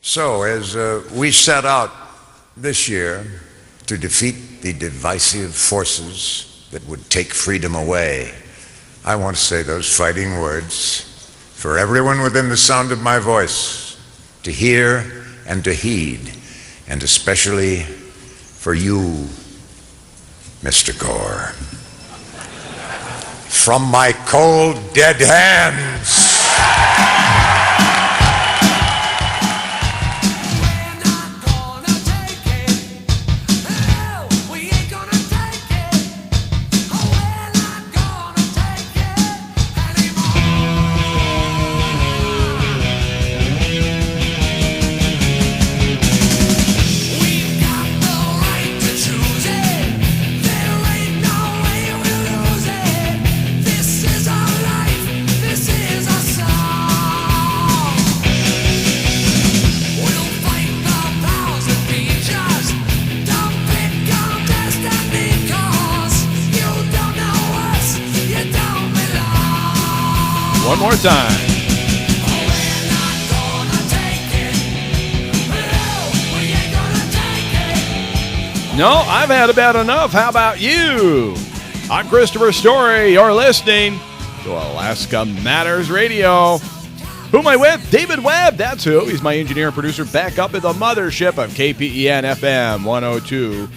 So, as we set out this year to defeat the divisive forces that would take freedom away, I want to say those fighting words for everyone within the sound of my voice to hear and to heed, and especially for you, Mr. Gore. From my cold, dead hands. One more time. No, I've had about enough. How about you? I'm Christopher Story. You're listening to Alaska Matters Radio. Who am I with? David Webb. That's who. He's my engineer and producer back up at the mothership of KPEN FM 102.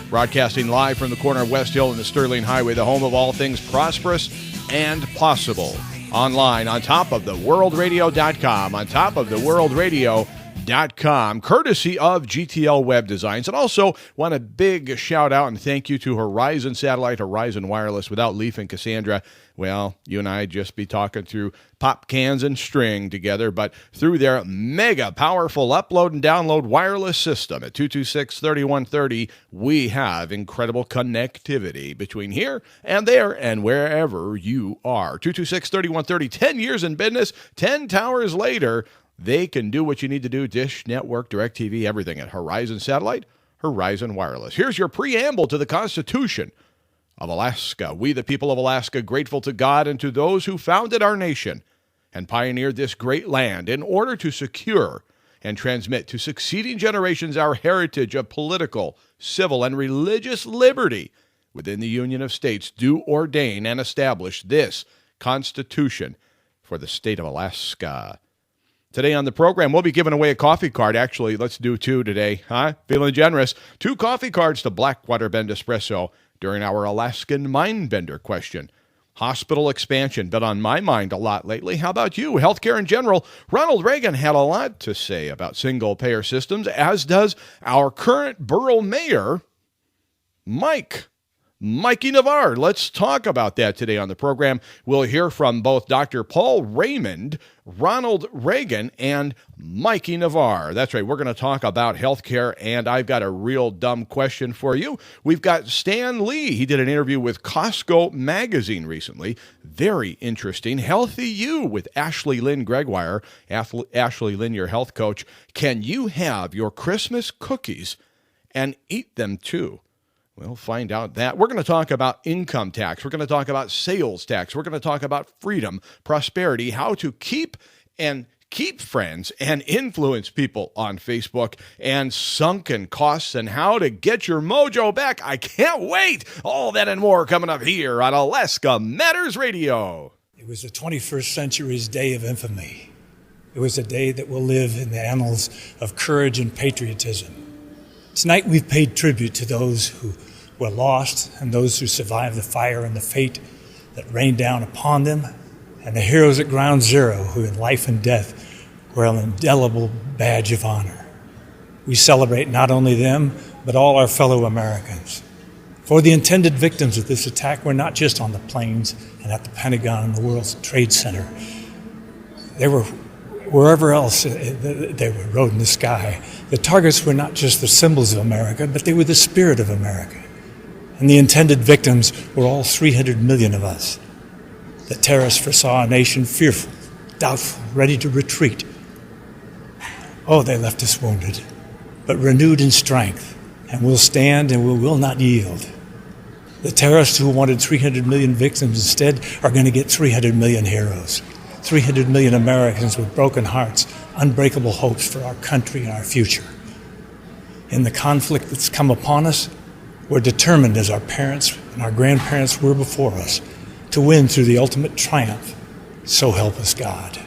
Broadcasting live from the corner of West Hill and the Sterling Highway, the home of all things prosperous and possible. Online, on top of the worldradio.com, on top of the worldradio.com, courtesy of GTL Web Designs. And also want a big shout out and thank you to Horizon Satellite, Horizon Wireless. Without Leaf and Cassandra, well, you and I'd just be talking through pop cans and string together, but through their mega powerful upload and download wireless system at 226-3130, we have incredible connectivity between here and there and wherever you are. 226-3130, 10 years in business, 10 towers later, they can do what you need to do. Dish Network, DirecTV, everything at Horizon Satellite, Horizon Wireless. Here's your preamble to the Constitution of Alaska. We, the people of Alaska, grateful to God and to those who founded our nation and pioneered this great land in order to secure and transmit to succeeding generations our heritage of political, civil, and religious liberty within the Union of States, do ordain and establish this Constitution for the state of Alaska. Today on the program, we'll be giving away a coffee card. Actually, let's do two today, huh? Feeling generous. 2 coffee cards to Blackwater Bend Espresso during our Alaskan Mindbender question. Hospital expansion been on my mind a lot lately. How about you? Healthcare in general. Ronald Reagan had a lot to say about single-payer systems, as does our current borough mayor, Mikey Navarre. Let's talk about that today on the program. We'll hear from both Dr. Paul Raymond, Ronald Reagan, and Mikey Navarre. That's right, we're going to talk about healthcare, and I've got a real dumb question for you. We've got Stan Lee. He did an interview with Costco Magazine recently. Very interesting. Healthy You with Ashley Lynn Gregoire. Ashley Lynn, your health coach. Can you have your Christmas cookies and eat them too? We'll find out that. We're going to talk about income tax. We're going to talk about sales tax. We're going to talk about freedom, prosperity, how to keep friends and influence people on Facebook, and sunken costs and how to get your mojo back. I can't wait. All that and more coming up here on Alaska Matters Radio. It was the 21st century's day of infamy. It was a day that will live in the annals of courage and patriotism. Tonight we've paid tribute to those who were lost and those who survived the fire and the fate that rained down upon them, and the heroes at Ground Zero who in life and death were an indelible badge of honor. We celebrate not only them, but all our fellow Americans. For the intended victims of this attack were not just on the plains and at the Pentagon and the World Trade Center. They were wherever else they rode in the sky. The targets were not just the symbols of America, but they were the spirit of America. And the intended victims were all 300 million of us. The terrorists foresaw a nation fearful, doubtful, ready to retreat. Oh, they left us wounded, but renewed in strength, and we'll stand and we will not yield. The terrorists who wanted 300 million victims instead are going to get 300 million heroes. 300 million Americans with broken hearts, unbreakable hopes for our country and our future. In the conflict that's come upon us, we're determined, as our parents and our grandparents were before us, to win through the ultimate triumph. So help us God.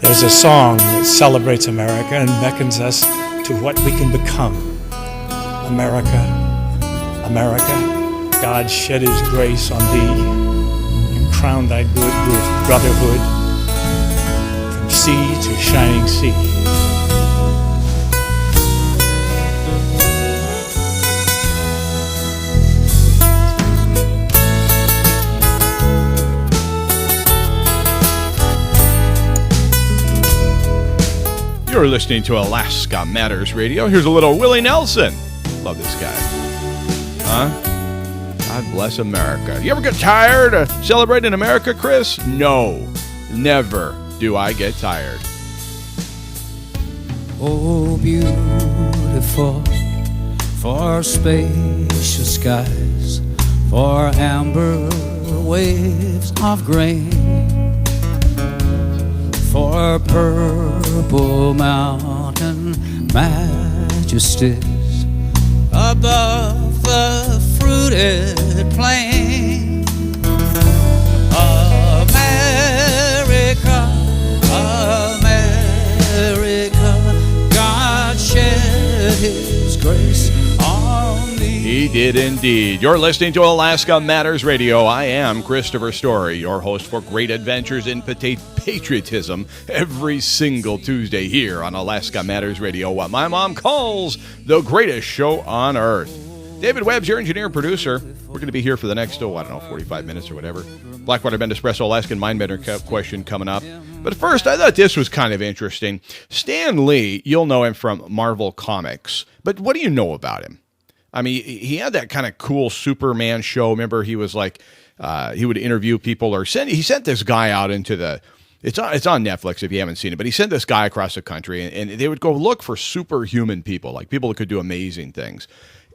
There's a song that celebrates America and beckons us to what we can become. America, America, God shed his grace on thee and crowned thy good with brotherhood from sea to shining sea. You're listening to Alaska Matters Radio. Here's a little Willie Nelson. Love this guy. God bless America. You ever get tired of celebrating America, Chris? No, never do I get tired. Oh, beautiful for spacious skies, for amber waves of grain, for purple mountain majesties above the fruited plain. America, America, God shed his grace on thee. He did indeed. You're listening to Alaska Matters Radio. I am Christopher Story, your host for great adventures in patriotism every single Tuesday here on Alaska Matters Radio, what my mom calls the greatest show on earth. David Webb's your engineer and producer. We're going to be here for the next, 45 minutes or whatever. Blackwater Bend Espresso Alaskan Mindbender question coming up. But first, I thought this was kind of interesting. Stan Lee, you'll know him from Marvel Comics. But what do you know about him? I mean, he had that kind of cool Superman show. Remember, he was like, he would interview people or he sent this guy out into the, it's on Netflix if you haven't seen it, but he sent this guy across the country and they would go look for superhuman people, like people that could do amazing things.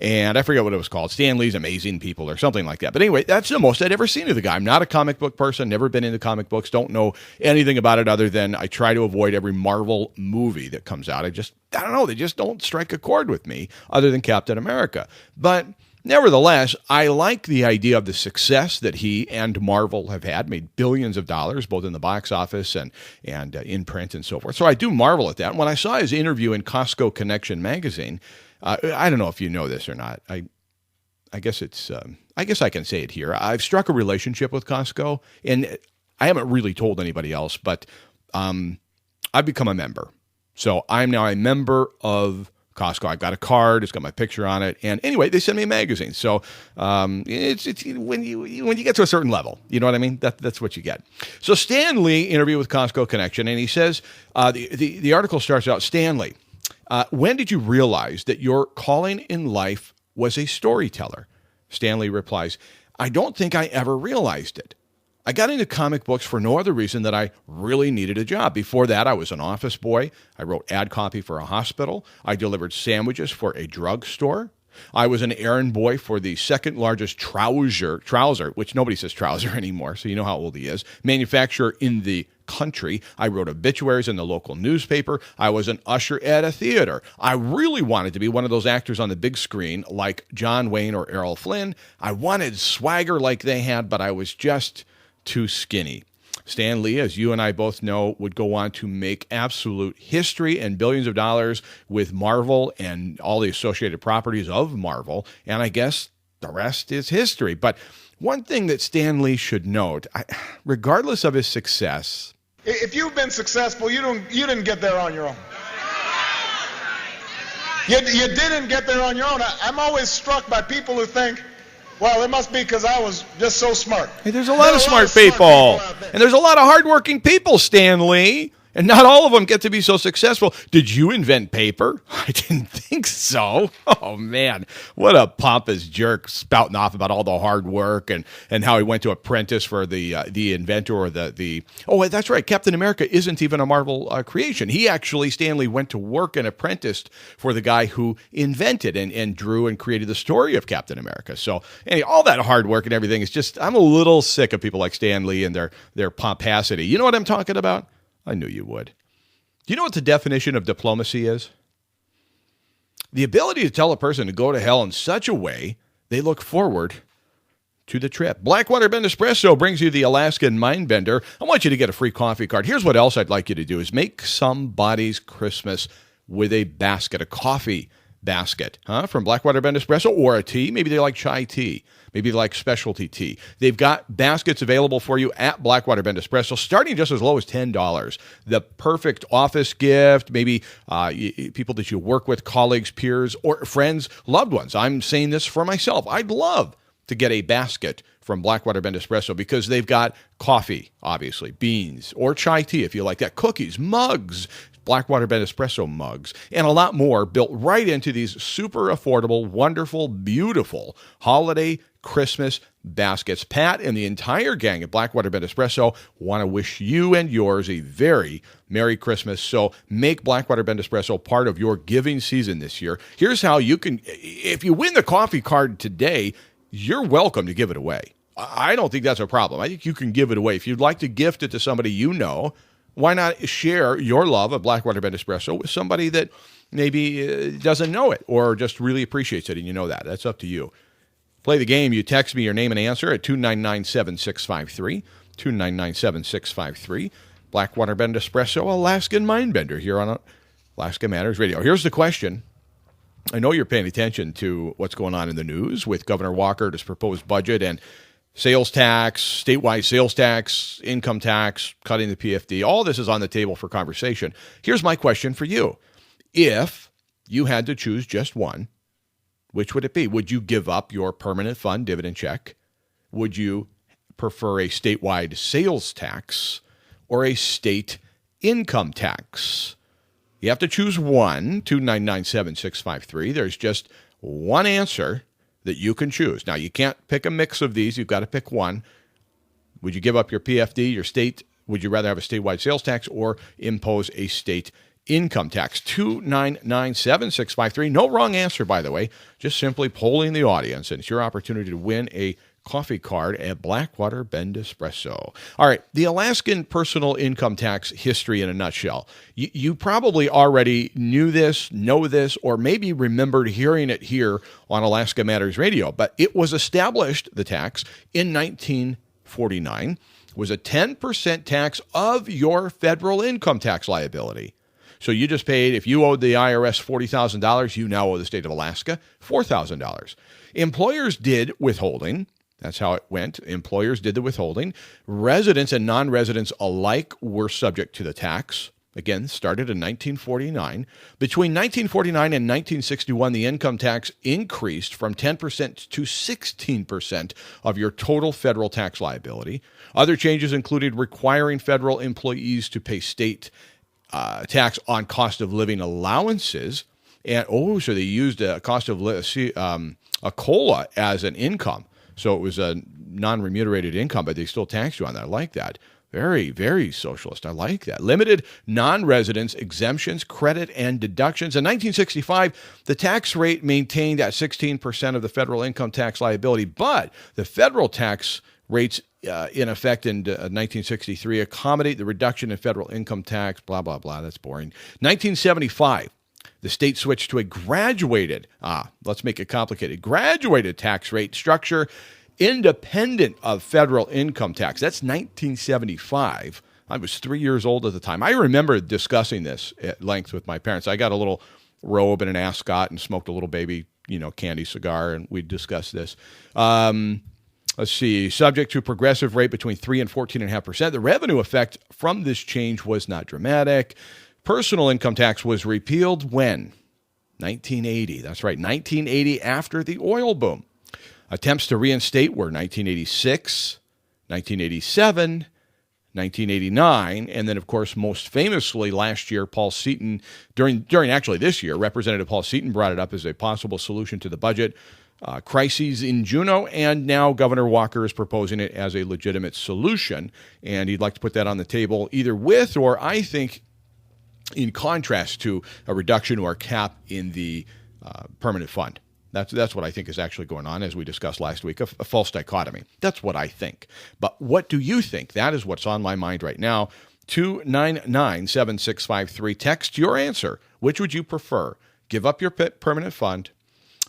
And I forget what it was called, Stan Lee's Amazing People or something like that. But anyway, that's the most I'd ever seen of the guy. I'm not a comic book person, never been into comic books, don't know anything about it other than I try to avoid every Marvel movie that comes out. I don't know, they just don't strike a chord with me other than Captain America. But nevertheless, I like the idea of the success that he and Marvel have had, made billions of dollars, both in the box office and in print and so forth. So I do marvel at that. And when I saw his interview in Costco Connection magazine, I don't know if you know this or not. I guess it's. I guess I can say it here. I've struck a relationship with Costco, and I haven't really told anybody else. But I've become a member, so I'm now a member of Costco. I've got a card. It's got my picture on it, and anyway, they send me a magazine. So it's when you get to a certain level, you know what I mean. That's what you get. So Stan Lee interview with Costco Connection, and he says the article starts out, Stan Lee. When did you realize that your calling in life was a storyteller? Stanley replies, I don't think I ever realized it. I got into comic books for no other reason than I really needed a job. Before that, I was an office boy. I wrote ad copy for a hospital. I delivered sandwiches for a drugstore. I was an errand boy for the second largest trouser, which nobody says trouser anymore, so you know how old he is, manufacturer in the country. I wrote obituaries in the local newspaper. I was an usher at a theater. I really wanted to be one of those actors on the big screen like John Wayne or Errol Flynn. I wanted swagger like they had, but I was just too skinny. Stan Lee, as you and I both know, would go on to make absolute history and billions of dollars with Marvel and all the associated properties of Marvel. And I guess the rest is history. But one thing that Stan Lee should note, regardless of his success, if you've been successful, you didn't get there on your own. You didn't get there on your own. I'm always struck by people who think, well, it must be because I was just so smart. Hey, there's a lot of smart people. And there's a lot of hardworking people, Stan Lee. And not all of them get to be so successful. Did you invent paper? I didn't think so. Oh, man. What a pompous jerk spouting off about all the hard work and how he went to apprentice for the inventor or the Oh, that's right. Captain America isn't even a Marvel creation. He actually, Stanley, went to work and apprenticed for the guy who invented and drew and created the story of Captain America. So anyway, all that hard work and everything is just, I'm a little sick of people like Stanley and their pomposity. You know what I'm talking about? I knew you would. Do you know what the definition of diplomacy is? The ability to tell a person to go to hell in such a way they look forward to the trip. Blackwater Bend Espresso brings you the Alaskan Mindbender. I want you to get a free coffee card. Here's what else I'd like you to do is make somebody's Christmas with a basket, a coffee basket, from Blackwater Bend Espresso, or a tea. Maybe they like chai tea. Maybe they like specialty tea. They've got baskets available for you at Blackwater Bend Espresso, starting just as low as $10. The perfect office gift, maybe people that you work with, colleagues, peers, or friends, loved ones. I'm saying this for myself. I'd love to get a basket from Blackwater Bend Espresso because they've got coffee, obviously, beans, or chai tea if you like that, cookies, mugs, Blackwater Bend Espresso mugs, and a lot more built right into these super affordable, wonderful, beautiful holiday Christmas baskets. Pat and the entire gang at Blackwater Bend Espresso want to wish you and yours a very Merry Christmas. So make Blackwater Bend Espresso part of your giving season this year. Here's how you can, if you win the coffee card today, you're welcome to give it away. I don't think that's a problem. I think you can give it away. If you'd like to gift it to somebody you know, why not share your love of Blackwater Bend Espresso with somebody that maybe doesn't know it or just really appreciates it, and you know that. That's up to you. Play the game. You text me your name and answer at 299-7653, 299-7653. Blackwater Bend Espresso, Alaskan Mindbender here on Alaska Matters Radio. Here's the question. I know you're paying attention to what's going on in the news with Governor Walker's proposed budget and sales tax, statewide sales tax, income tax, cutting the PFD. All this is on the table for conversation. Here's my question for you. If you had to choose just one, which would it be? Would you give up your permanent fund dividend check? Would you prefer a statewide sales tax or a state income tax? You have to choose one, 299-7653. There's just one answer that you can choose. Now, you can't pick a mix of these. You've got to pick one. Would you give up your PFD, your state? Would you rather have a statewide sales tax or impose a state income tax? 299-7653. No wrong answer, by the way. Just simply polling the audience, and it's your opportunity to win a coffee card at Blackwater Bend Espresso. All right, the Alaskan personal income tax history in a nutshell. You probably already knew this, know this, or maybe remembered hearing it here on Alaska Matters Radio, but it was established, the tax, in 1949. It was a 10% tax of your federal income tax liability. So you just paid, if you owed the IRS $40,000, you now owe the state of Alaska $4,000. Employers did withholding. That's how it went. Employers did the withholding. Residents and non-residents alike were subject to the tax. Again, started in 1949. Between 1949 and 1961, the income tax increased from 10% to 16% of your total federal tax liability. Other changes included requiring federal employees to pay state tax on cost of living allowances. And so they used a cost of a COLA as an income. So it was a non-remunerated income, but they still taxed you on that. I like that. Very, very socialist. I like that. Limited non-residents, exemptions, credit, and deductions. In 1965, the tax rate maintained at 16% of the federal income tax liability, but the federal tax rates in effect in 1963 accommodate the reduction in federal income tax, blah, blah, blah. That's boring. 1975. The state switched to a graduated, let's make it complicated, graduated tax rate structure independent of federal income tax. That's 1975. I was 3 years old at the time. I remember discussing this at length with my parents. I got a little robe and an ascot and smoked a little baby, candy cigar, and we discussed this. Let's see, subject to progressive rate between 3 and 14.5%. The revenue effect from this change was not dramatic. Personal income tax was repealed when? 1980. That's right, 1980 after the oil boom. Attempts to reinstate were 1986, 1987, 1989, and then, of course, most famously last year, Paul Seaton, during actually this year, Representative Paul Seaton brought it up as a possible solution to the budget crises in Juneau, and now Governor Walker is proposing it as a legitimate solution, and he'd like to put that on the table either with or, I think, in contrast to a reduction or cap in the permanent fund. That's what I think is actually going on, as we discussed last week, a false dichotomy. That's what I think. But what do you think? That is what's on my mind right now. 299-7653. Text your answer. Which would you prefer? Give up your permanent fund,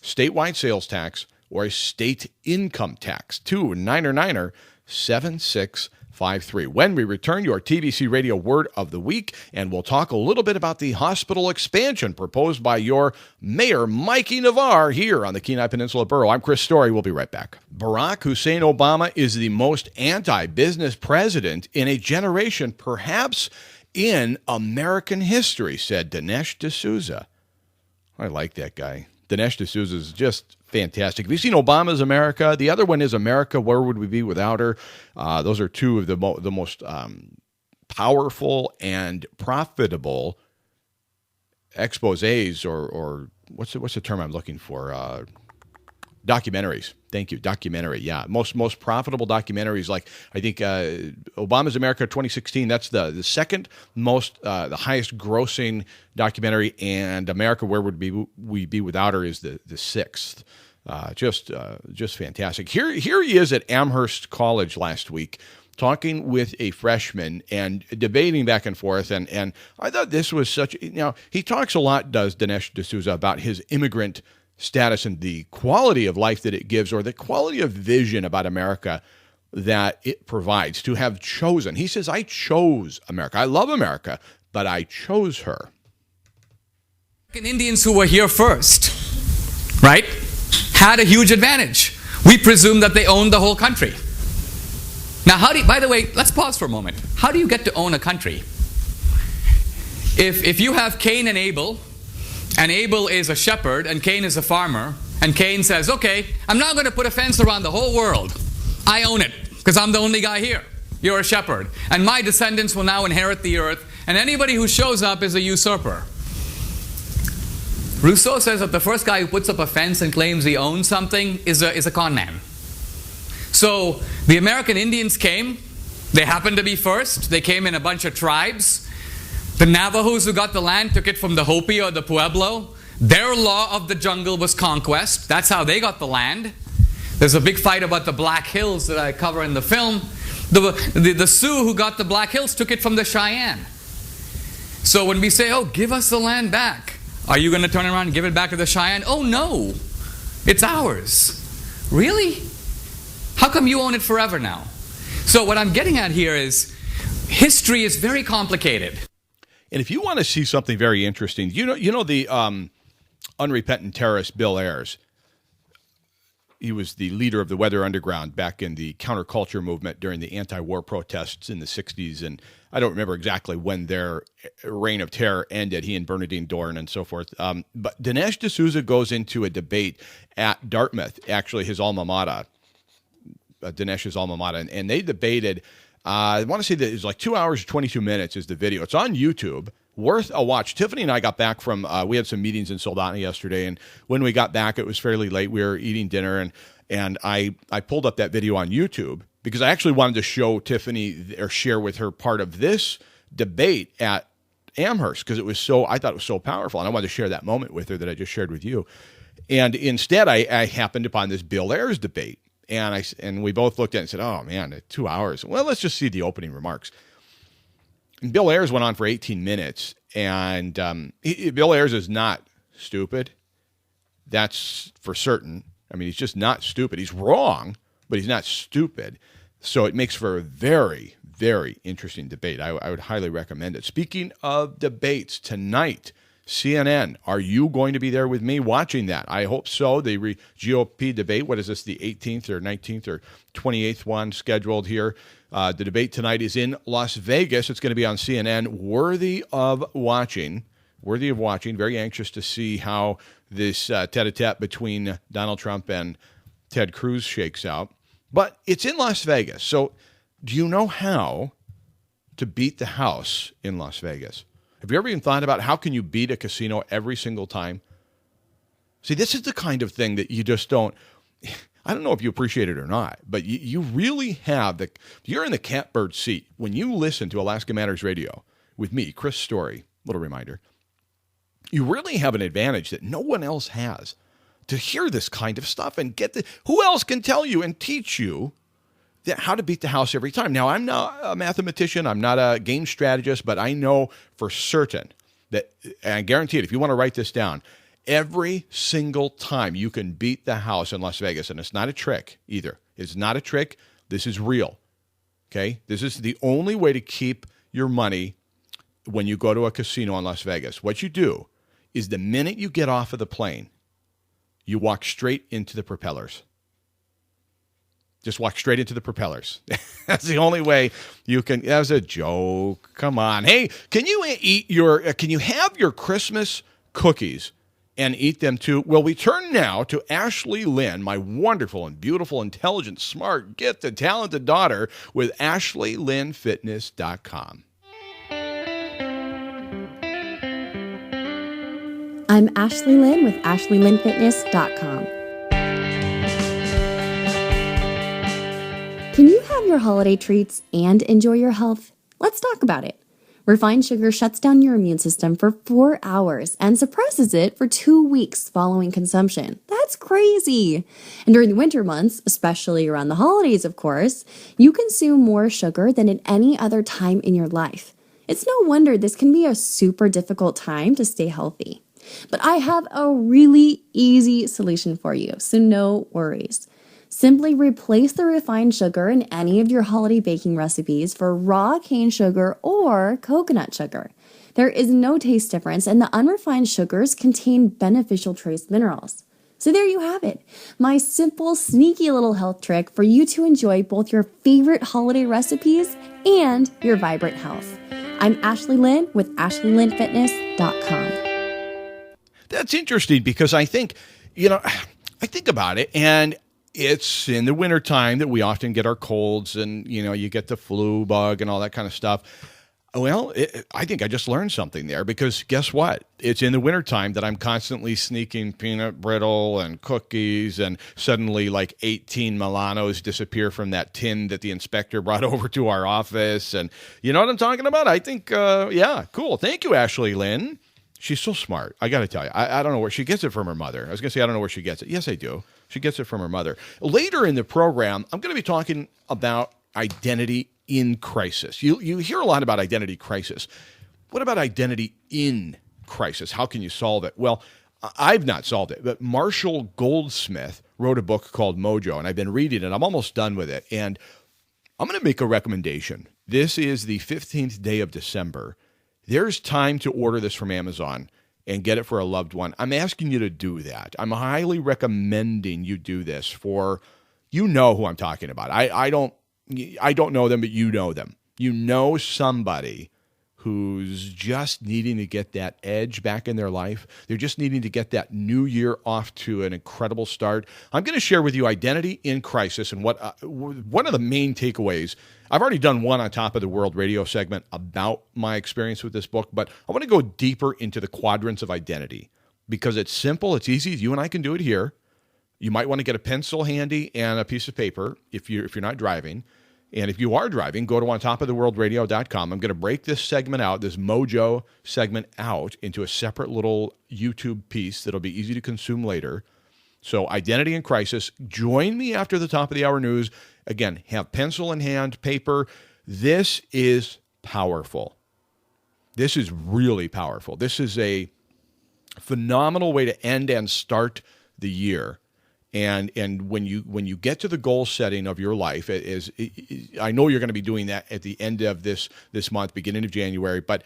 statewide sales tax, or a state income tax? 299-7653. When we return, your TBC Radio Word of the Week, and we'll talk a little bit about the hospital expansion proposed by your Mayor, Mikey Navarre, here on the Kenai Peninsula Borough. I'm Chris Story. We'll be right back. Barack Hussein Obama is the most anti-business president in a generation, perhaps in American history, said Dinesh D'Souza. I like that guy. Dinesh D'Souza is just fantastic. Have you seen Obama's America? The other one is America, Where Would We Be Without Her? Those are two of the most powerful and profitable exposés, or what's the term I'm looking for? Documentaries. Thank you. Documentary. Yeah. Most profitable documentaries. Like, I think Obama's America 2016, that's the second most, the highest grossing documentary, and America, Where Would We Be Without Her is the sixth. Just fantastic. Here he is at Amherst College last week, talking with a freshman and debating back and forth. And I thought this was he talks a lot, does Dinesh D'Souza, about his immigrant status and the quality of life that it gives, or the quality of vision about America that it provides, to have chosen. He says, I chose America. I love America, but I chose her. Indians who were here first, right, had a huge advantage. We presume that they owned the whole country. Now, by the way, let's pause for a moment. How do you get to own a country? If you have Cain and Abel is a shepherd, and Cain is a farmer, and Cain says, okay, I'm not going to put a fence around the whole world. I own it, because I'm the only guy here. You're a shepherd. And my descendants will now inherit the earth, and anybody who shows up is a usurper. Rousseau says that the first guy who puts up a fence and claims he owns something is a con man. So the American Indians came. They happened to be first. They came in a bunch of tribes. The Navajos who got the land took it from the Hopi or the Pueblo. Their law of the jungle was conquest. That's how they got the land. There's a big fight about the Black Hills that I cover in the film. The Sioux who got the Black Hills took it from the Cheyenne. So when we say, oh, give us the land back, are you going to turn around and give it back to the Cheyenne? Oh, no. It's ours. Really? How come you own it forever now? So what I'm getting at here is history is very complicated. And if you want to see something very interesting, you know the unrepentant terrorist Bill Ayers. He was the leader of the Weather Underground back in the counterculture movement during the anti-war protests in the 60s. And I don't remember exactly when their reign of terror ended, he and Bernardine Dohrn and so forth. But Dinesh D'Souza goes into a debate at Dartmouth, actually his alma mater, Dinesh's alma mater, and they debated. I want to say that it was like 2 hours, 22 minutes is the video. It's on YouTube. Worth a watch. Tiffany and I got back from, we had some meetings in Soldotna yesterday, and when we got back, it was fairly late. We were eating dinner, and I pulled up that video on YouTube because I actually wanted to show Tiffany or share with her part of this debate at Amherst because I thought it was so powerful, and I wanted to share that moment with her that I just shared with you. And instead, I happened upon this Bill Ayers debate. And we both looked at it and said, oh, man, 2 hours. Well, let's just see the opening remarks. And Bill Ayers went on for 18 minutes. And Bill Ayers is not stupid. That's for certain. I mean, he's just not stupid. He's wrong, but he's not stupid. So it makes for a very, very interesting debate. I would highly recommend it. Speaking of debates, tonight, CNN, are you going to be there with me watching that? I hope so. The GOP debate, what is this, the 18th or 19th or 28th one scheduled here? The debate tonight is in Las Vegas. It's going to be on CNN. Worthy of watching. Very anxious to see how this tete-a-tete between Donald Trump and Ted Cruz shakes out. But it's in Las Vegas. So do you know how to beat the house in Las Vegas? Have you ever even thought about how can you beat a casino every single time? See, this is the kind of thing that you just don't, I don't know if you appreciate it or not, but you really have you're in the catbird seat when you listen to Alaska Matters Radio with me, Chris Story, little reminder. You really have an advantage that no one else has to hear this kind of stuff and who else can tell you and teach you how to beat the house every time. Now, I'm not a mathematician, I'm not a game strategist, but I know for certain that, and I guarantee it, if you want to write this down, every single time you can beat the house in Las Vegas, and it's not a trick either. It's not a trick. This is real. Okay? This is the only way to keep your money when you go to a casino in Las Vegas. What you do is the minute you get off of the plane, you walk straight into the propellers. Just walk straight into the propellers. That's the only way you can. That was a joke. Come on. Hey, can you have your Christmas cookies and eat them too? Well, we turn now to Ashley Lynn, my wonderful and beautiful, intelligent, smart, gifted, talented daughter with AshleyLynnFitness.com. I'm Ashley Lynn with AshleyLynnFitness.com. Can you have your holiday treats and enjoy your health? Let's talk about it. Refined sugar shuts down your immune system for 4 hours and suppresses it for 2 weeks following consumption. That's crazy. And during the winter months, especially around the holidays, of course, you consume more sugar than at any other time in your life. It's no wonder this can be a super difficult time to stay healthy. But I have a really easy solution for you, so no worries. Simply replace the refined sugar in any of your holiday baking recipes for raw cane sugar or coconut sugar. There is no taste difference, and the unrefined sugars contain beneficial trace minerals. So there you have it, my simple, sneaky little health trick for you to enjoy both your favorite holiday recipes and your vibrant health. I'm Ashley Lynn with AshleyLynnFitness.com. That's interesting because I think about it, and it's in the wintertime that we often get our colds and, you get the flu bug and all that kind of stuff. Well, I think I just learned something there because guess what? It's in the wintertime that I'm constantly sneaking peanut brittle and cookies, and suddenly like 18 Milanos disappear from that tin that the inspector brought over to our office. And you know what I'm talking about? I think, yeah, cool. Thank you, Ashley Lynn. She's so smart. I got to tell you, I don't know where she gets it from her mother. I was going to say, I don't know where she gets it. Yes, I do. She gets it from her mother. Later in the program, I'm going to be talking about identity in crisis. You hear a lot about identity crisis. What about identity in crisis? How can you solve it? Well, I've not solved it, but Marshall Goldsmith wrote a book called Mojo, and I've been reading it. I'm almost done with it, and I'm going to make a recommendation. This is the 15th day of December. There's time to order this from Amazon and get it for a loved one. I'm asking you to do that. I'm highly recommending you do this for, you know who I'm talking about. I don't know them, but you know them. You know somebody who's just needing to get that edge back in their life. They're just needing to get that new year off to an incredible start. I'm going to share with you identity in crisis and what one of the main takeaways. I've already done one on Top of the World radio segment about my experience with this book, but I want to go deeper into the quadrants of identity because it's simple, it's easy. You and I can do it here. You might want to get a pencil handy and a piece of paper if you're not driving. And if you are driving, go to ontopoftheworldradio.com. I'm going to break this segment out, this Mojo segment out into a separate little YouTube piece that'll be easy to consume later. So identity in crisis. Join me after the top of the hour news. Again, have pencil in hand, paper. This is powerful. This is really powerful. This is a phenomenal way to end and start the year. And when you get to the goal setting of your life, I know you're going to be doing that at the end of this month, beginning of January, but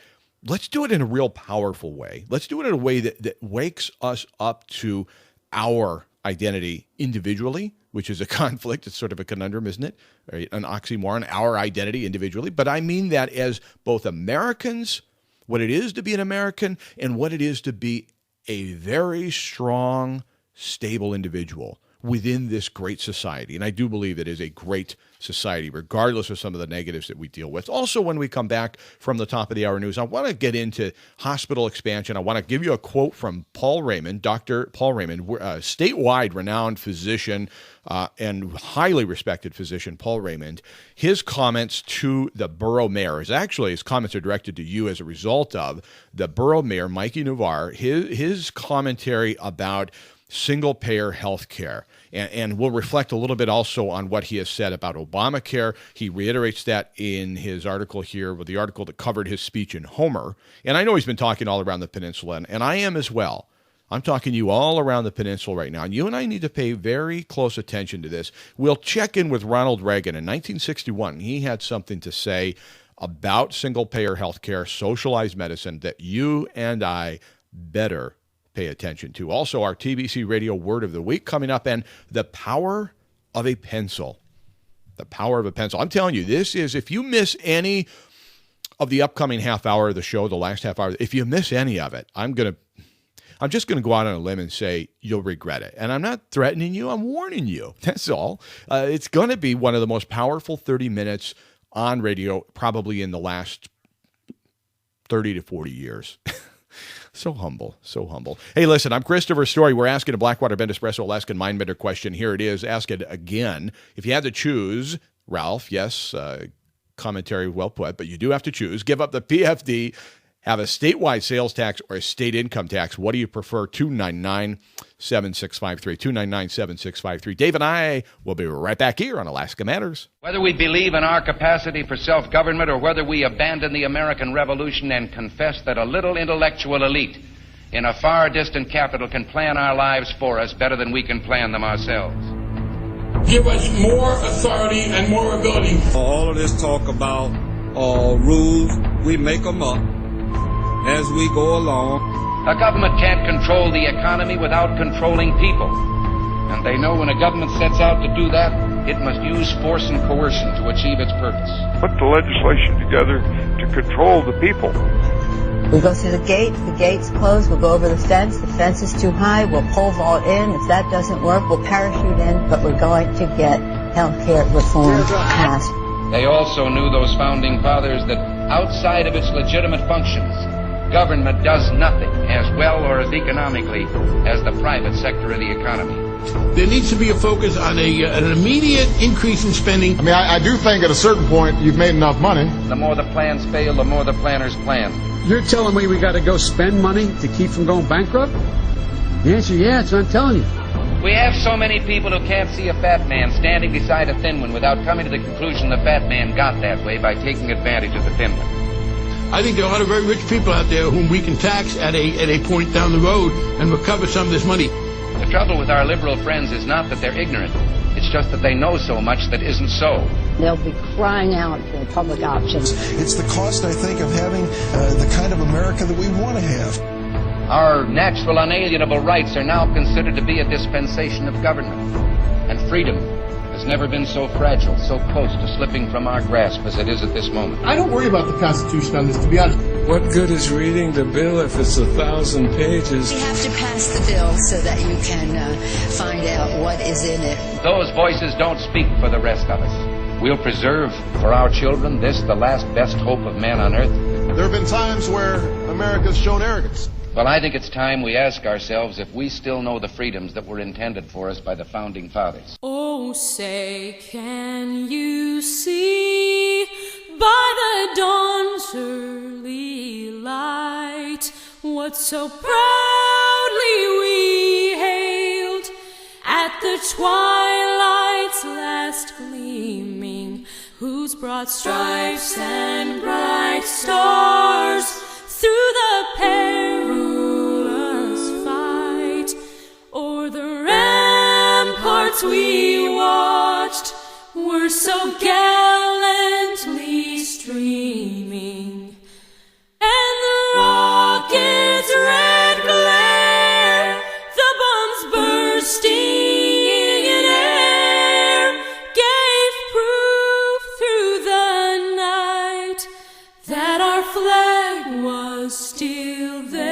let's do it in a real powerful way. Let's do it in a way that wakes us up to our identity individually, which is a conflict. It's sort of a conundrum, isn't it? Right? An oxymoron, our identity individually. But I mean that as both Americans, what it is to be an American, and what it is to be a very strong, stable individual within this great society. And I do believe it is a great society, regardless of some of the negatives that we deal with. Also, when we come back from the top of the hour news, I want to get into hospital expansion. I want to give you a quote from Paul Raymond, Dr. Paul Raymond, statewide renowned physician and highly respected physician, Paul Raymond. His comments to the borough mayor his comments are directed to you as a result of the borough mayor, Mikey Navarre, his commentary about single-payer health care. And we'll reflect a little bit also on what he has said about Obamacare. He reiterates that in his article here, with the article that covered his speech in Homer. And I know he's been talking all around the peninsula, and I am as well. I'm talking to you all around the peninsula right now, and you and I need to pay very close attention to this. We'll check in with Ronald Reagan in 1961. He had something to say about single-payer health care, socialized medicine, that you and I better pay attention to. Also, our TBC Radio Word of the Week coming up, and the power of a pencil. The power of a pencil. I'm telling you, this is, if you miss any of the upcoming half hour of the show, the last half hour, if you miss any of it, I'm just going to go out on a limb and say you'll regret it. And I'm not threatening you. I'm warning you. That's all. It's going to be one of the most powerful 30 minutes on radio probably in the last 30 to 40 years. So humble, so humble. Hey, listen, I'm Christopher Story. We're asking a Blackwater Bend Espresso Alaskan Mindbender question. Here it is. Ask it again. If you had to choose, Ralph, yes, commentary well put, but you do have to choose. Give up the PFD, have a statewide sales tax or a state income tax. What do you prefer? 299-7653. 299-7653. Dave and I will be right back here on Alaska Matters. Whether we believe in our capacity for self-government or whether we abandon the American Revolution and confess that a little intellectual elite in a far distant capital can plan our lives for us better than we can plan them ourselves. Give us more authority and more ability. All of this talk about rules, we make them up as we go along. A government can't control the economy without controlling people. And they know when a government sets out to do that, it must use force and coercion to achieve its purpose. Put the legislation together to control the people. We go through the gate. If the gate's closed, we'll go over the fence. The fence is too high, we'll pole vault in. If that doesn't work, we'll parachute in. But we're going to get health care reform passed. They also knew, those founding fathers, that outside of its legitimate functions, government does nothing as well or as economically as the private sector of the economy. There needs to be a focus on an immediate increase in spending. I mean, I do think at a certain point you've made enough money. The more the plans fail, the more the planners plan. You're telling me we got to go spend money to keep from going bankrupt? The answer, yeah, that's what I'm telling you. We have so many people who can't see a fat man standing beside a thin one without coming to the conclusion the fat man got that way by taking advantage of the thin one. I think there are a lot of very rich people out there whom we can tax at a point down the road and recover some of this money. The trouble with our liberal friends is not that they're ignorant. It's just that they know so much that isn't so. They'll be crying out for public options. It's the cost, I think, of having the kind of America that we want to have. Our natural unalienable rights are now considered to be a dispensation of government. And freedom has never been so fragile, so close to slipping from our grasp as it is at this moment. I don't worry about the Constitution on this, to be honest. What good is reading the bill if it's 1,000 pages? You have to pass the bill so that you can find out what is in it. Those voices don't speak for the rest of us. We'll preserve for our children this, the last best hope of man on earth. There have been times where America's shown arrogance. Well, I think it's time we ask ourselves if we still know the freedoms that were intended for us by the founding fathers. Oh, say, can you see by the dawn's early light what so proudly we hailed at the twilight's last gleaming, whose broad stripes and bright stars through the perilous fight o'er the ramparts we watched were so gallantly streaming, and the rocket's red glare, the bombs bursting in air, gave proof through the night that our flag was still there.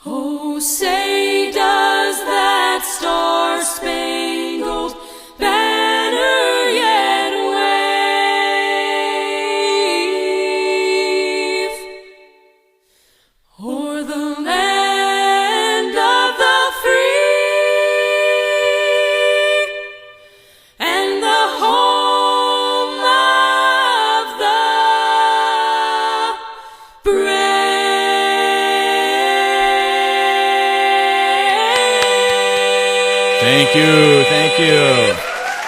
Oh, say does that star-spangled banner yet wave o'er the land of the free and the home of the brave. Thank you.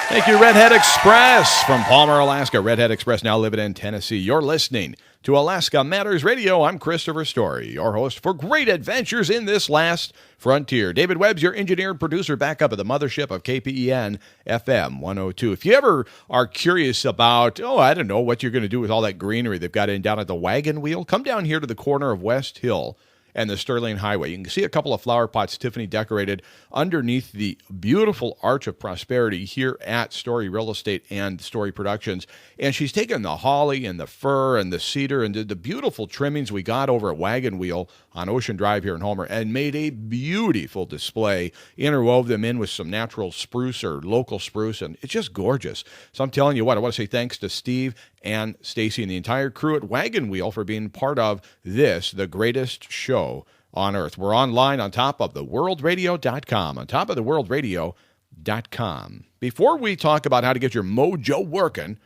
Thank you, Redhead Express from Palmer, Alaska. Redhead Express now living in Tennessee. You're listening to Alaska Matters Radio. I'm Christopher Story, your host for great adventures in this last frontier. David Webb's your engineer and producer back up at the mothership of KPEN FM 102. If you ever are curious about, I don't know, what you're going to do with all that greenery they've got in down at the Wagon Wheel, come down here to the corner of West Hill and the Sterling Highway. You can see a couple of flower pots Tiffany decorated underneath the beautiful Arch of Prosperity here at Story Real Estate and Story Productions. And she's taken the holly and the fir and the cedar and the beautiful trimmings we got over at Wagon Wheel on Ocean Drive here in Homer and made a beautiful display, interwove them in with some natural spruce or local spruce, and it's just gorgeous. So I'm telling you what, I want to say thanks to Steve and Stacy and the entire crew at Wagon Wheel for being part of this, the greatest show on earth. We're online on top of theworldradio.com, on top of theworldradio.com. Before we talk about how to get your mojo working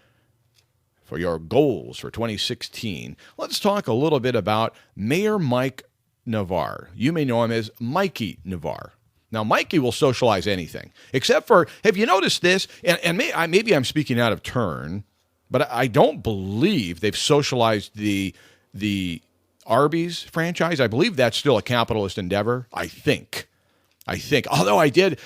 for your goals for 2016, let's talk a little bit about Mayor Mike Navarre. You may know him as Mikey Navarre. Now, Mikey will socialize anything, except for, have you noticed this? And maybe I'm speaking out of turn, but I don't believe they've socialized the Arby's franchise. I believe that's still a capitalist endeavor. I think. Although I did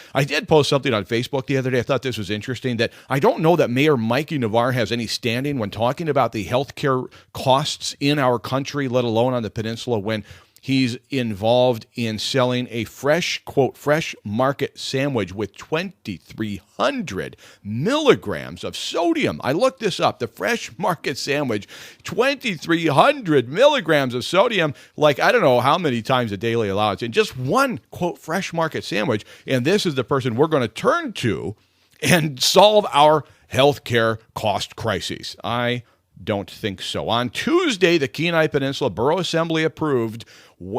post something on Facebook the other day. I thought this was interesting, that I don't know that Mayor Mikey Navarre has any standing when talking about the healthcare costs in our country, let alone on the peninsula, when he's involved in selling a fresh, quote, fresh market sandwich with 2,300 milligrams of sodium. I looked this up. The fresh market sandwich, 2,300 milligrams of sodium, like I don't know how many times a daily allowance in just one, quote, fresh market sandwich. And this is the person we're going to turn to and solve our healthcare cost crises. I don't think so. On Tuesday, the Kenai Peninsula Borough Assembly approved,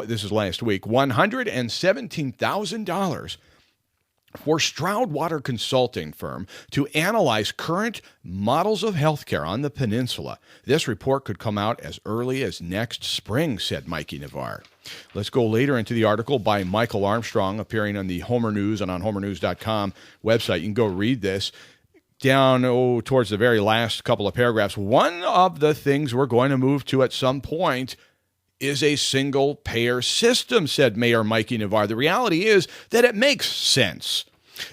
this is last week, $117,000 for Stroudwater Consulting Firm to analyze current models of healthcare on the peninsula. This report could come out as early as next spring, said Mikey Navarre. Let's go later into the article by Michael Armstrong, appearing on the Homer News and on homernews.com website. You can go read this. Down towards the very last couple of paragraphs, one of the things we're going to move to at some point is a single-payer system, said Mayor Mikey Navarre. The reality is that it makes sense.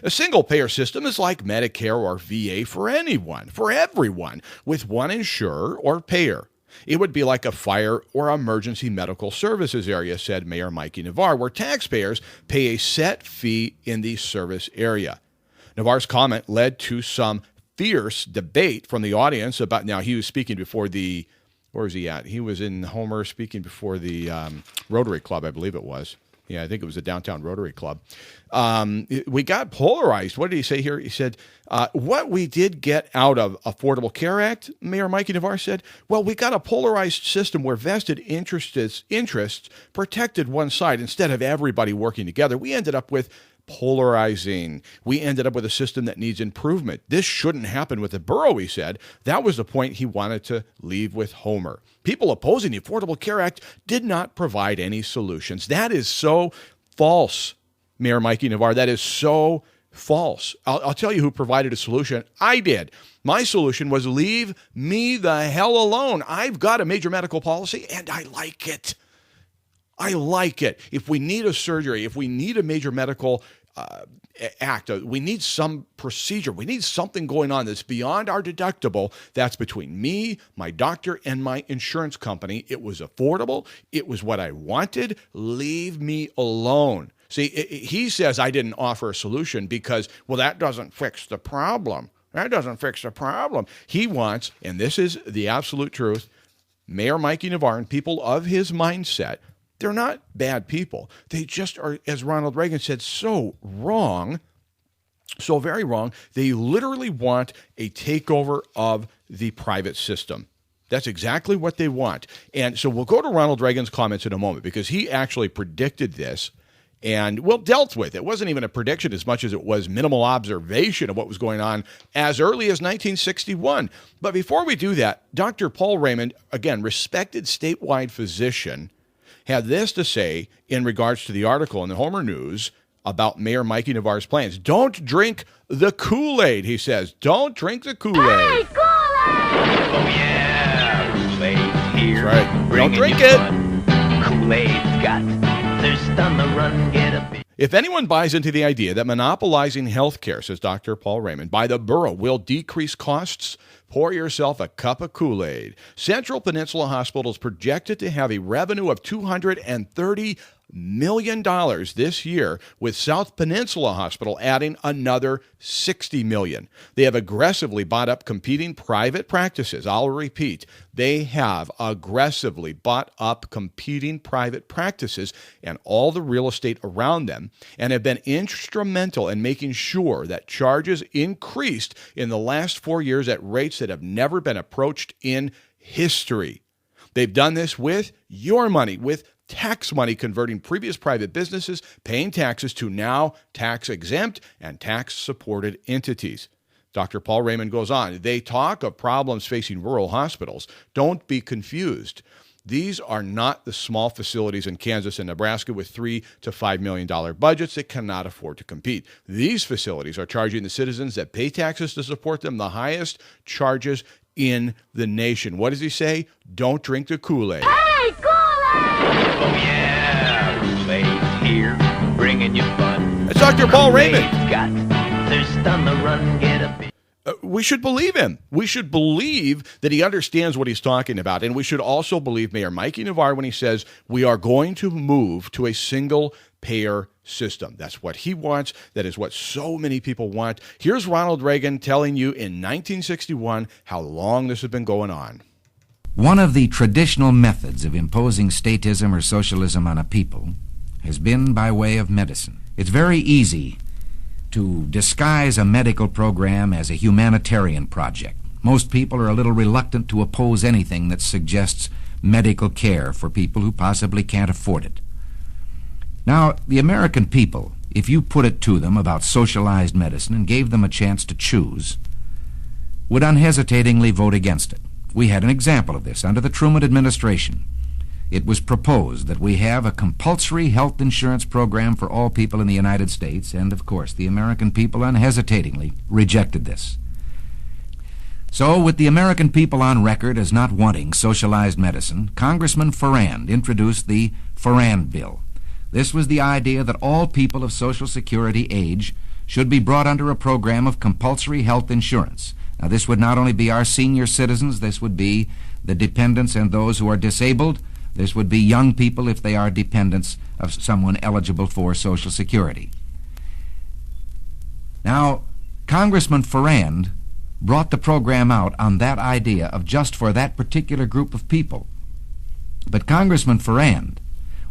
A single-payer system is like Medicare or VA for anyone, for everyone, with one insurer or payer. It would be like a fire or emergency medical services area, said Mayor Mikey Navarre, where taxpayers pay a set fee in the service area. Navarre's comment led to some fierce debate from the audience about, now he was speaking before the, where was he at? He was in Homer speaking before the Rotary Club, I believe it was. Yeah, I think it was the Downtown Rotary Club. We got polarized. What did he say here? He said, what we did get out of Affordable Care Act, Mayor Mikey Navarre said, well, we got a polarized system where vested interests protected one side instead of everybody working together. We ended up with polarizing. We ended up with a system that needs improvement. This shouldn't happen with the borough, he said. That was the point he wanted to leave with Homer. People opposing the Affordable Care Act did not provide any solutions. That is so false, Mayor Mikey Navarre. That is so false. I'll tell you who provided a solution. I did. My solution was leave me the hell alone. I've got a major medical policy, and I like it. I like it. If we need a surgery, if we need a major medical act, we need some procedure, we need something going on that's beyond our deductible, that's between me, my doctor, and my insurance company. It was affordable. It was what I wanted. Leave me alone. See, he says I didn't offer a solution because, well, that doesn't fix the problem. That doesn't fix the problem. He wants, and this is the absolute truth, Mayor Mikey Navarre and people of his mindset They're not bad people. They just are, as Ronald Reagan said, so wrong, so very wrong. They literally want a takeover of the private system. That's exactly what they want. And so we'll go to Ronald Reagan's comments in a moment because he actually predicted this and, well, dealt with it. It wasn't even a prediction as much as it was minimal observation of what was going on as early as 1961. But before we do that, Dr. Paul Raymond, again, respected statewide physician, had this to say in regards to the article in the Homer News about Mayor Mikey Navarre's plans. Don't drink the Kool-Aid, he says. Don't drink the Kool-Aid. Hey, Kool-Aid! Oh, yeah, Kool-Aid's here. That's right. Don't drink it. Kool-Aid's got thirst on the run, get a bit. If anyone buys into the idea that monopolizing health care, says Dr. Paul Raymond, by the borough will decrease costs, pour yourself a cup of Kool-Aid. Central Peninsula Hospital is projected to have a revenue of $230 million this year, with South Peninsula Hospital adding another $60 million. They have aggressively bought up competing private practices. I'll repeat, they have aggressively bought up competing private practices and all the real estate around them, and have been instrumental in making sure that charges increased in the last 4 years at rates that have never been approached in history. They've done this with your money, with tax money, converting previous private businesses paying taxes to now tax-exempt and tax-supported entities. Dr. Paul Raymond goes on. They talk of problems facing rural hospitals. Don't be confused. These are not the small facilities in Kansas and Nebraska with $3 to $5 million budgets that cannot afford to compete. These facilities are charging the citizens that pay taxes to support them the highest charges in the nation. What does he say? Don't drink the Kool-Aid. Hey, Kool-Aid! Oh, yeah, Kool-Aid's here, bringing you fun. That's Dr. Paul Raymond. Kool-Aid's got thirst on the run, get a bit. We should believe him. We should believe that he understands what he's talking about. And we should also believe Mayor Mikey Navarre when he says we are going to move to a single-payer system. That's what he wants. That is what so many people want. Here's Ronald Reagan telling you in 1961 how long this has been going on. One of the traditional methods of imposing statism or socialism on a people has been by way of medicine. It's very easy to disguise a medical program as a humanitarian project. Most people are a little reluctant to oppose anything that suggests medical care for people who possibly can't afford it. Now, the American people, if you put it to them about socialized medicine and gave them a chance to choose, would unhesitatingly vote against it. We had an example of this under the Truman administration. It was proposed that we have a compulsory health insurance program for all people in the United States, and of course the American people unhesitatingly rejected this. So, with the American people on record as not wanting socialized medicine, Congressman Farrand introduced the Farrand Bill. This was the idea that all people of Social Security age should be brought under a program of compulsory health insurance. Now, this would not only be our senior citizens, this would be the dependents and those who are disabled. This would be young people if they are dependents of someone eligible for Social Security. Now, Congressman Farrand brought the program out on that idea of just for that particular group of people. But Congressman Farrand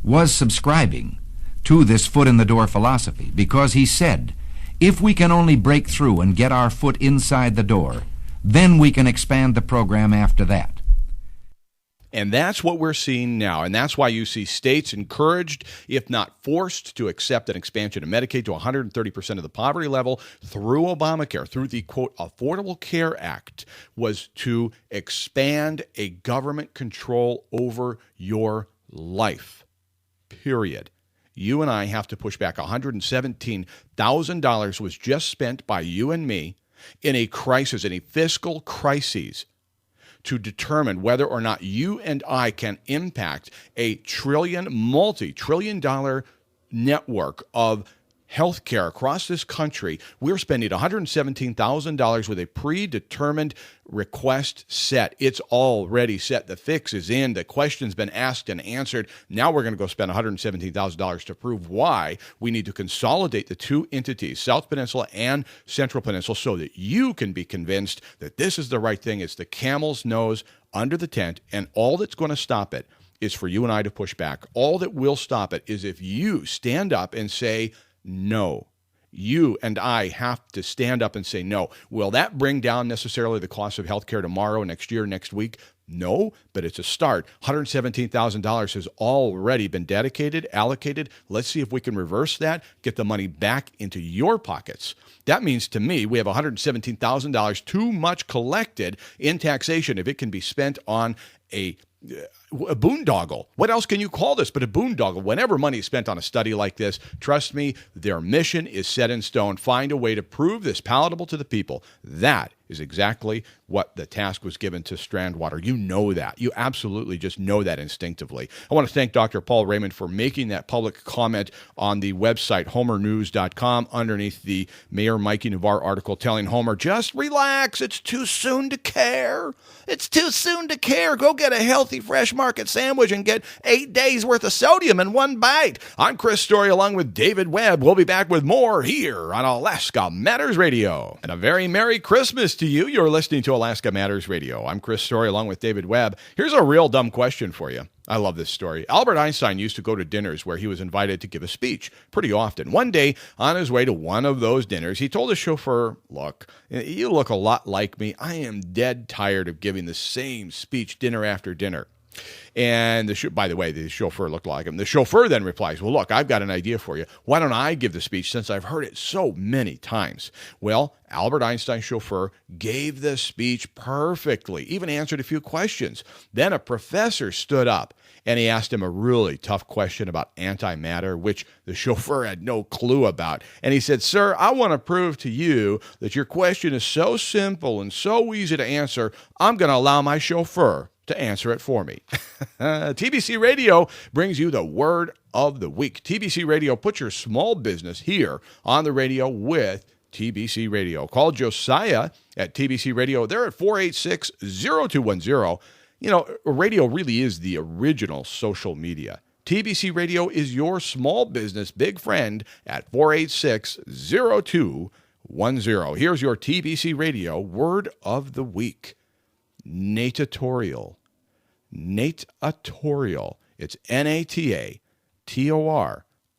was subscribing to this foot-in-the-door philosophy because he said, if we can only break through and get our foot inside the door, then we can expand the program after that. And that's what we're seeing now. And that's why you see states encouraged, if not forced, to accept an expansion of Medicaid to 130% of the poverty level through Obamacare, through the, quote, Affordable Care Act, was to expand a government control over your life, period. You and I have to push back. $117,000 was just spent by you and me in a crisis, in a fiscal crisis, to determine whether or not you and I can impact a multi-trillion-dollar network of healthcare across this country. We're spending $117,000 with a predetermined request set. It's already set. The fix is in. The question's been asked and answered. Now we're going to go spend $117,000 to prove why we need to consolidate the two entities, South Peninsula and Central Peninsula, so that you can be convinced that this is the right thing. It's the camel's nose under the tent, and all that's going to stop it is for you and I to push back. All that will stop it is if you stand up and say no. You and I have to stand up and say no. Will that bring down necessarily the cost of health care tomorrow, next year, next week? No, but it's a start. $117,000 has already been dedicated, allocated. Let's see if we can reverse that, get the money back into your pockets. That means to me we have $117,000 too much collected in taxation if it can be spent on a boondoggle. What else can you call this but a boondoggle? Whenever money is spent on a study like this, trust me, their mission is set in stone. Find a way to prove this palatable to the people. That is exactly what the task was given to Strandwater. You know that. You absolutely just know that instinctively. I want to thank Dr. Paul Raymond for making that public comment on the website, homernews.com, underneath the Mayor Mikey Navarre article telling Homer, just relax. It's too soon to care. It's too soon to care. Go get a healthy, fresh market sandwich and get 8 days worth of sodium in one bite. I'm Chris Story along with David Webb. We'll be back with more here on Alaska Matters Radio. And a very Merry Christmas to you. You're listening to Alaska Matters Radio. I'm Chris Story along with David Webb. Here's a real dumb question for you. I love this story. Albert Einstein used to go to dinners where he was invited to give a speech pretty often. One day, on his way to one of those dinners, he told his chauffeur, look, you look a lot like me. I am dead tired of giving the same speech dinner after dinner. And by the way, the chauffeur looked like him. The chauffeur then replies, well, look, I've got an idea for you. Why don't I give the speech since I've heard it so many times? Well, Albert Einstein's chauffeur gave the speech perfectly, even answered a few questions. Then a professor stood up and he asked him a really tough question about antimatter, which the chauffeur had no clue about. And he said, sir, I want to prove to you that your question is so simple and so easy to answer, I'm going to allow my chauffeur to answer it for me. TBC Radio brings you the word of the week. TBC Radio, put your small business here on the radio with TBC Radio. Call Josiah at TBC Radio. They're at 486-0210. You know, radio really is the original social media. TBC Radio is your small business big friend at 486-0210. Here's your TBC Radio word of the week. Natatorial. Natatorial. It's Natatorial.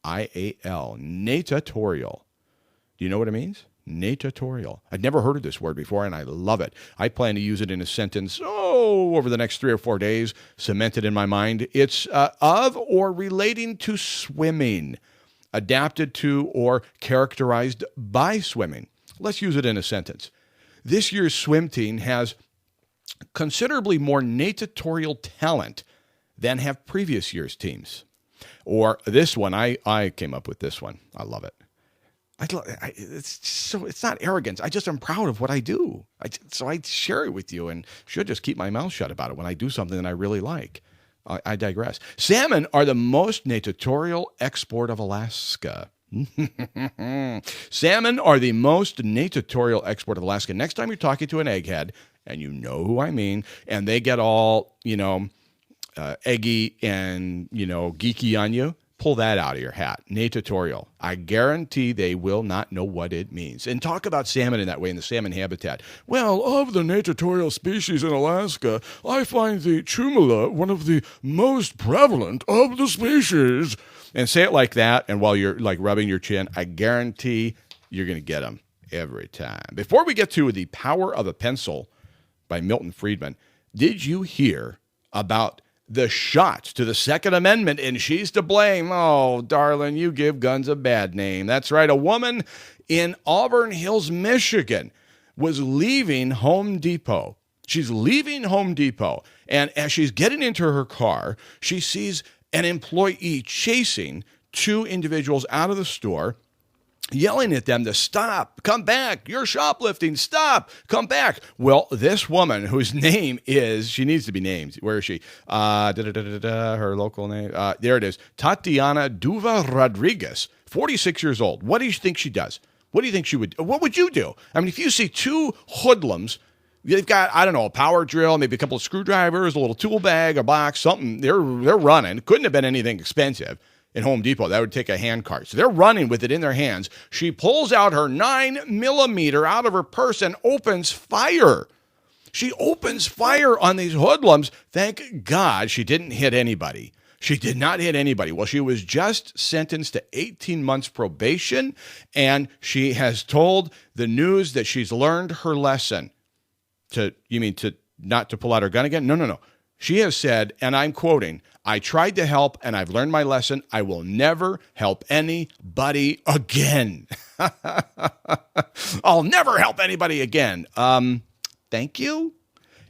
Natatorial. Do you know what it means? Natatorial. I'd never heard of this word before, and I love it. I plan to use it in a sentence, over the next 3 or 4 days, cement it in my mind. It's of or relating to swimming, adapted to or characterized by swimming. Let's use it in a sentence. This year's swim team has considerably more natatorial talent than have previous year's teams. Or this one, I came up with this one. I love it. It's not arrogance. I just am proud of what I do. So I share it with you and should just keep my mouth shut about it when I do something that I really like. I digress. Salmon are the most natatorial export of Alaska. Salmon are the most natatorial export of Alaska. Next time you're talking to an egghead, and you know who I mean, and they get all, eggy and, geeky on you, pull that out of your hat. Natatorial. I guarantee they will not know what it means. And talk about salmon in that way, in the salmon habitat. Well, of the natatorial species in Alaska, I find the chumula one of the most prevalent of the species. And say it like that, and while you're like rubbing your chin, I guarantee you're going to get them every time. Before we get to The Power of a Pencil by Milton Friedman, did you hear about the shots to the Second Amendment and she's to blame? Oh, darling, you give guns a bad name. That's right. A woman in Auburn Hills, Michigan was leaving Home Depot. She's leaving Home Depot, and as she's getting into her car, she sees an employee chasing two individuals out of the store, yelling at them to stop, come back, you're shoplifting, stop, come back. Well, this woman, whose name is, she needs to be named. Where is she? Her local name. There it is. Tatiana Duva Rodriguez, 46 years old. What do you think she does? What do you think she would, what would you do? I mean, if you see two hoodlums, they've got, I don't know, a power drill, maybe a couple of screwdrivers, a little tool bag, a box, something. They're running. Couldn't have been anything expensive in Home Depot. That would take a hand cart. So they're running with it in their hands. She pulls out her 9mm out of her purse and opens fire. She opens fire on these hoodlums. Thank God she didn't hit anybody. She did not hit anybody. Well, she was just sentenced to 18 months probation, and she has told the news that she's learned her lesson. You mean not to pull out her gun again? No. She has said, and I'm quoting, "I tried to help and I've learned my lesson. I will never help anybody again." I'll never help anybody again. Thank you.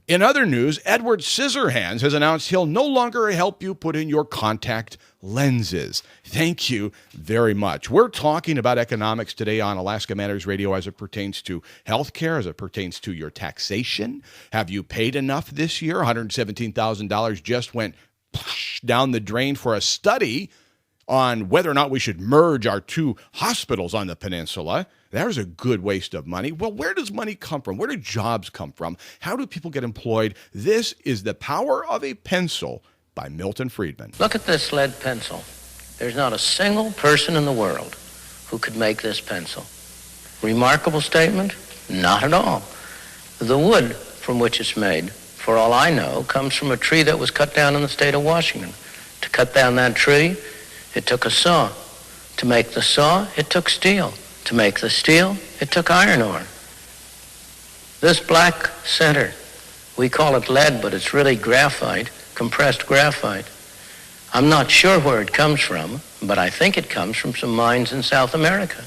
In other news, Edward Scissorhands has announced he'll no longer help you put in your contact lenses. Thank you very much. We're talking about economics today on Alaska Matters Radio as it pertains to healthcare, as it pertains to your taxation. Have you paid enough this year? $117,000 just went down the drain for a study on whether or not we should merge our two hospitals on the peninsula. There's a good waste of money. Well, where does money come from? Where do jobs come from? How do people get employed? This is The Power of a Pencil by Milton Friedman. Look at this lead pencil. There's not a single person in the world who could make this pencil. Remarkable statement? Not at all. The wood from which it's made, for all I know, comes from a tree that was cut down in the state of Washington. To cut down that tree, it took a saw. To make the saw, it took steel. To make the steel, it took iron ore. This black center, we call it lead, but it's really graphite, compressed graphite. I'm not sure where it comes from, but I think it comes from some mines in South America.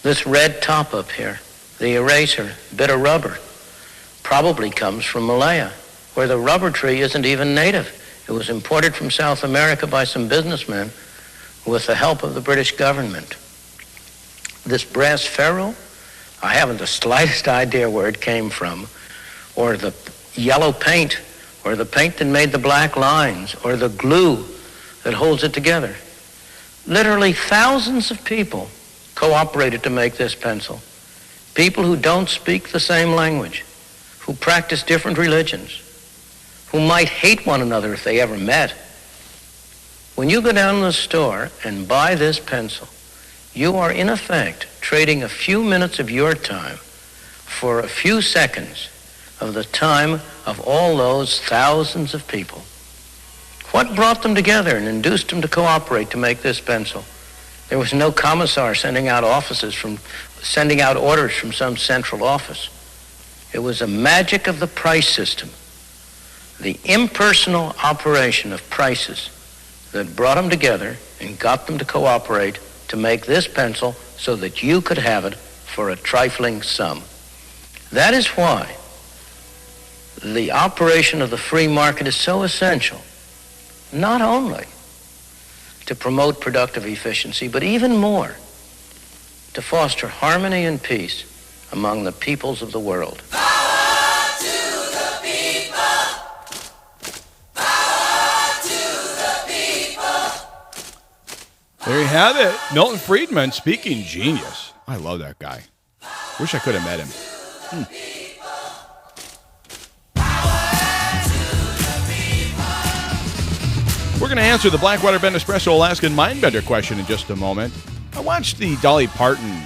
This red top up here, the eraser, bit of rubber, probably comes from Malaya, where the rubber tree isn't even native. It was imported from South America by some businessmen with the help of the British government. This brass ferrule, I haven't the slightest idea where it came from, or the yellow paint, or the paint that made the black lines, or the glue that holds it together. Literally thousands of people cooperated to make this pencil. People who don't speak the same language, who practice different religions, who might hate one another if they ever met. When you go down to the store and buy this pencil, you are in effect trading a few minutes of your time for a few seconds of the time of all those thousands of people. What brought them together and induced them to cooperate to make this pencil? There was no commissar sending out orders from some central office. It was a magic of the price system, the impersonal operation of prices that brought them together and got them to cooperate to make this pencil so that you could have it for a trifling sum. That is why the operation of the free market is so essential, not only to promote productive efficiency, but even more, to foster harmony and peace among the peoples of the world. There you have it. Milton Friedman, speaking genius. I love that guy. Wish I could have met him. We're going to answer the Blackwater Bend Espresso Alaskan Mindbender question in just a moment. I watched the Dolly Parton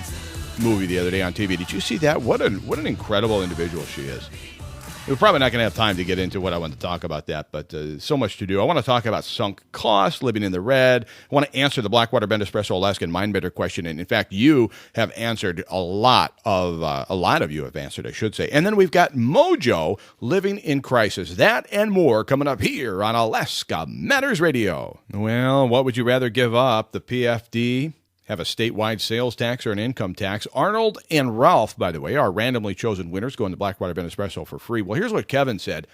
movie the other day on TV. Did you see that? What an incredible individual she is. We're probably not going to have time to get into what I want to talk about that, but so much to do. I want to talk about sunk costs, living in the red. I want to answer the Blackwater Bend Espresso Alaskan Mindbender question, and in fact, you have answered a lot of you have answered, I should say. And then we've got Mojo, living in crisis. That and more coming up here on Alaska Matters Radio. Well, what would you rather give up? The PFD? Have a statewide sales tax or an income tax? Arnold and Ralph, by the way, are randomly chosen winners going to Blackwater Bend Espresso for free. Well, here's what Kevin said.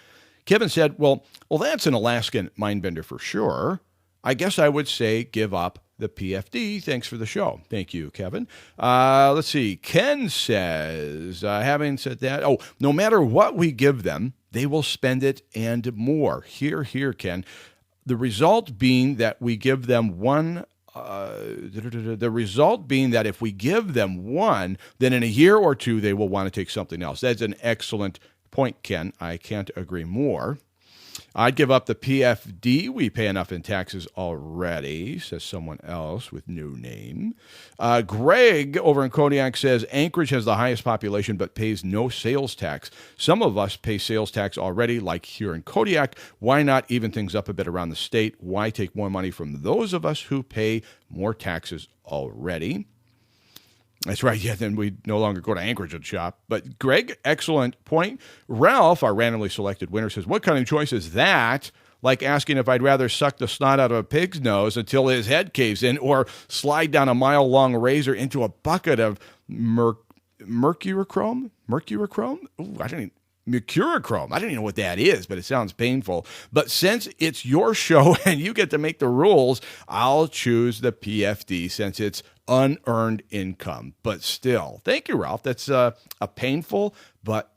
Kevin said, well, that's an Alaskan Mindbender for sure. I guess I would say give up the PFD. Thanks for the show. Thank you, Kevin. Let's see. Ken says, having said that, no matter what we give them, they will spend it and more. Here, Ken. The result being that we give them the result being that if we give them one, then in a year or two, they will want to take something else. That's an excellent point, Ken. I can't agree more. I'd give up the PFD. We pay enough in taxes already, says someone else with no name. Greg over in Kodiak says Anchorage has the highest population but pays no sales tax. Some of us pay sales tax already, like here in Kodiak. Why not even things up a bit around the state? Why take more money from those of us who pay more taxes already? That's right. Yeah, then we no longer go to Anchorage and shop. But Greg, excellent point. Ralph, our randomly selected winner, says, what kind of choice is that? Like asking if I'd rather suck the snot out of a pig's nose until his head caves in or slide down a mile-long razor into a bucket of mercurochrome? Ooh, mercurochrome. I don't even know what that is, but it sounds painful. But since it's your show and you get to make the rules, I'll choose the PFD since it's unearned income. But still, thank you, Ralph. That's a painful but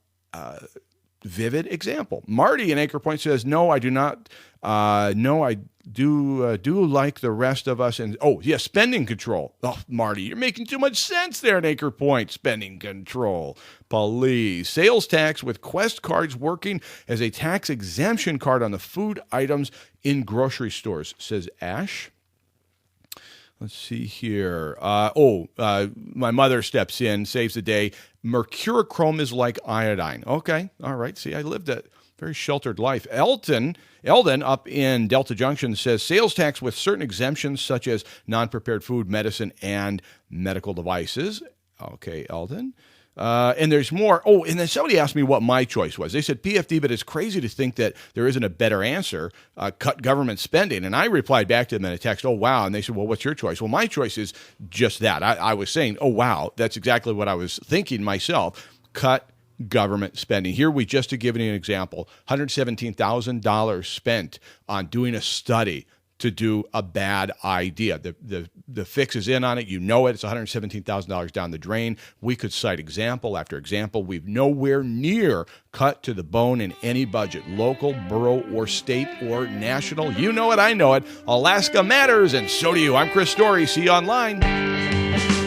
vivid example. Marty in Anchor Point says, no, I do not. No, I do like the rest of us. And spending control. Oh, Marty, you're making too much sense there in Anchor Point. Spending control. Please. Sales tax with Quest cards working as a tax exemption card on the food items in grocery stores, says Ash. Let's see here. My mother steps in, saves the day. Mercurochrome is like iodine. Okay, all right. See, I lived a very sheltered life. Eldon up in Delta Junction says sales tax with certain exemptions such as non-prepared food, medicine, and medical devices. Okay, Eldon. And there's more. Oh, and then somebody asked me what my choice was. They said PFD, but it's crazy to think that there isn't a better answer. Cut government spending. And I replied back to them in a text, oh, wow. And they said, well, what's your choice? Well, my choice is just that. I was saying, oh, wow, that's exactly what I was thinking myself. Cut government spending. Here just to give you an example, $117,000 spent on doing a study to do a bad idea. The fix is in on it. You know it. It's $117,000 down the drain. We could cite example after example. We've nowhere near cut to the bone in any budget, local, borough, or state, or national. You know it. I know it. Alaska matters, and so do you. I'm Chris Story. See you online.